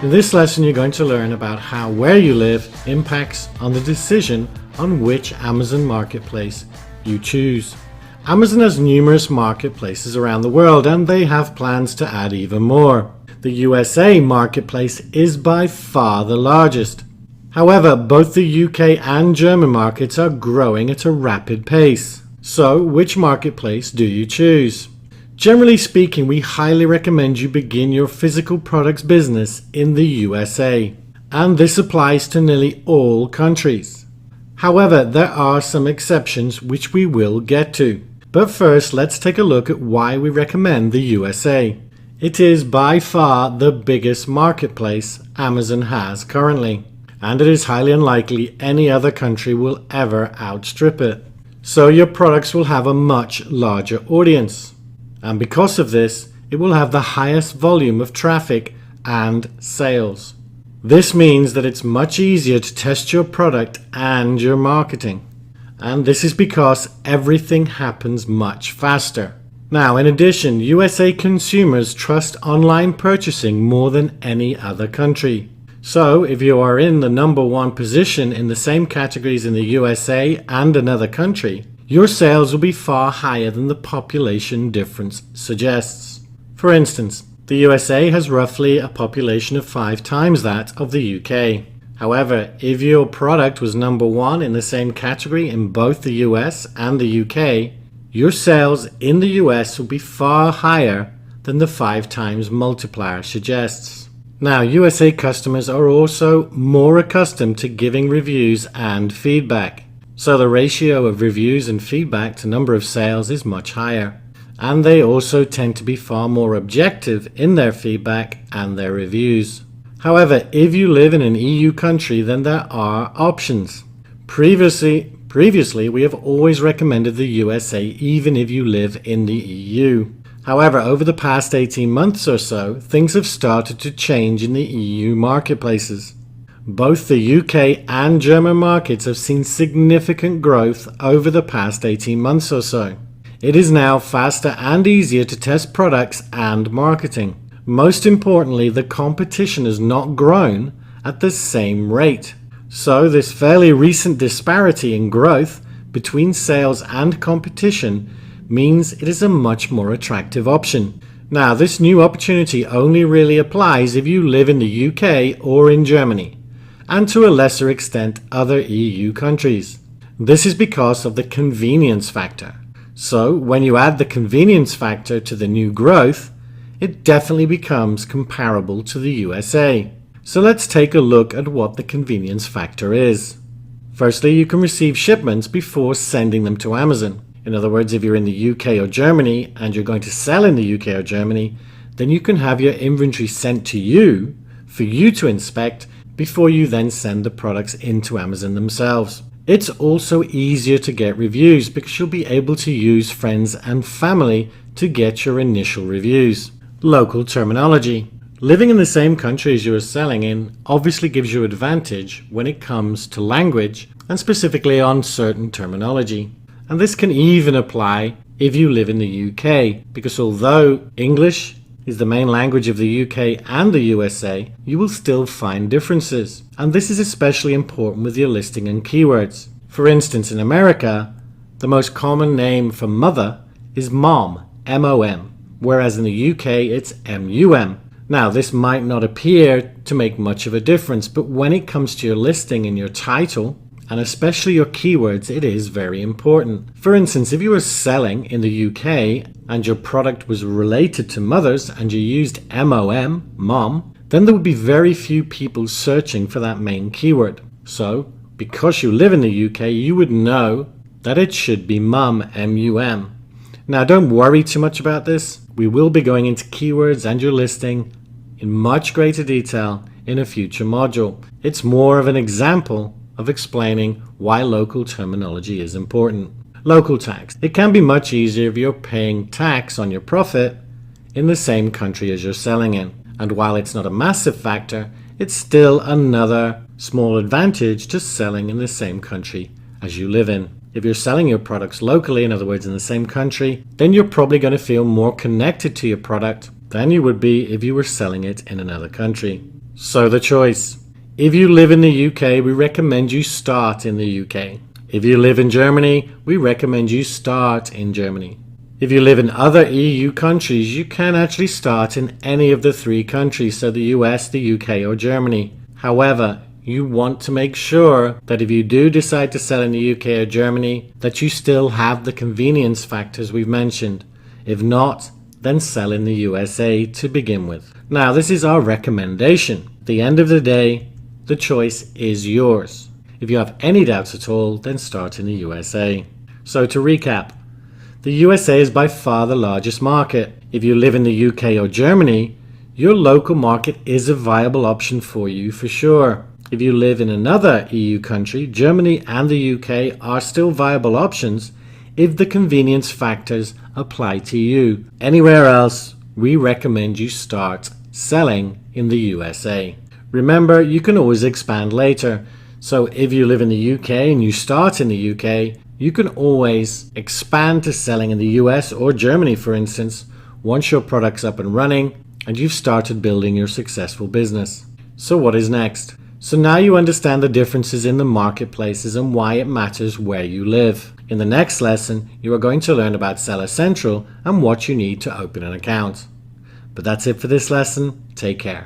In this lesson, you're going to learn about how where you live impacts on the decision on which Amazon marketplace you choose. Amazon has numerous marketplaces around the world, and they have plans to add even more. The USA marketplace is by far the largest. However, both the UK and German markets are growing at a rapid pace. So, which marketplace do you choose? Generally speaking, we highly recommend you begin your physical products business in the USA, and this applies to nearly all countries. However, there are some exceptions which we will get to. But first, let's take a look at why we recommend the USA. It is by far the biggest marketplace Amazon has currently, and it is highly unlikely any other country will ever outstrip it. So your products will have a much larger audience. And because of this, it will have the highest volume of traffic and sales. This means that it's much easier to test your product and your marketing. And this is because everything happens much faster. Now, in addition, USA consumers trust online purchasing more than any other country. So, if you are in the #1 position in the same categories in the USA and another country, your sales will be far higher than the population difference suggests. For instance, the USA has roughly a population of 5 times that of the UK. However, if your product was #1 in the same category in both the US and the UK, your sales in the US will be far higher than the 5 times multiplier suggests. Now, USA customers are also more accustomed to giving reviews and feedback. So the ratio of reviews and feedback to number of sales is much higher. And they also tend to be far more objective in their feedback and their reviews. However, if you live in an EU country, then there are options. Previously, we have always recommended the USA even if you live in the EU. However, over the past 18 months or so, things have started to change in the EU marketplaces. Both the UK and German markets have seen significant growth over the past 18 months or so. It is now faster and easier to test products and marketing. Most importantly, the competition has not grown at the same rate. So this fairly recent disparity in growth between sales and competition means it is a much more attractive option. Now, this new opportunity only really applies if you live in the UK or in Germany, and to a lesser extent other EU countries. This is because of the convenience factor. So when you add the convenience factor to the new growth, it definitely becomes comparable to the USA. So let's take a look at what the convenience factor is. Firstly, you can receive shipments before sending them to Amazon. In other words, if you're in the UK or Germany and you're going to sell in the UK or Germany, then you can have your inventory sent to you for you to inspect before you then send the products into Amazon themselves. It's also easier to get reviews because you'll be able to use friends and family to get your initial reviews. Local terminology. Living in the same country as you are selling in obviously gives you advantage when it comes to language and specifically on certain terminology. And this can even apply if you live in the UK, because although English is the main language of the UK and the USA, you will still find differences. And this is especially important with your listing and keywords. For instance, in America, the most common name for mother is mom, M-O-M, whereas in the UK it's M-U-M. Now, this might not appear to make much of a difference, but when it comes to your listing and your title, and especially your keywords, it is very important. For instance, if you were selling in the UK and your product was related to mothers and you used M-O-M, mom, then there would be very few people searching for that main keyword. So, because you live in the UK, you would know that it should be mum, M-U-M. Now, don't worry too much about this. We will be going into keywords and your listing in much greater detail in a future module. It's more of an example of explaining why local terminology is important. Local tax. It can be much easier if you're paying tax on your profit in the same country as you're selling in. And while it's not a massive factor, it's still another small advantage to selling in the same country as you live in. If you're selling your products locally, in other words in the same country, then you're probably going to feel more connected to your product than you would be if you were selling it in another country. So the choice. If you live in the UK, we recommend you start in the UK. If you live in Germany, we recommend you start in Germany. If you live in other EU countries, you can actually start in any of the 3 countries, so the US, the UK, or Germany. However, you want to make sure that if you do decide to sell in the UK or Germany, that you still have the convenience factors we've mentioned. If not, then sell in the USA to begin with. Now, this is our recommendation. At the end of the day, the choice is yours. If you have any doubts at all, then start in the USA. So to recap, the USA is by far the largest market. If you live in the UK or Germany, your local market is a viable option for you for sure. If you live in another EU country, Germany and the UK are still viable options if the convenience factors apply to you. Anywhere else, we recommend you start selling in the USA. Remember, you can always expand later. So if you live in the UK and you start in the UK, you can always expand to selling in the US or Germany, for instance, once your product's up and running and you've started building your successful business. So what is next? So now you understand the differences in the marketplaces and why it matters where you live. In the next lesson, you are going to learn about Seller Central and what you need to open an account. But that's it for this lesson. Take care.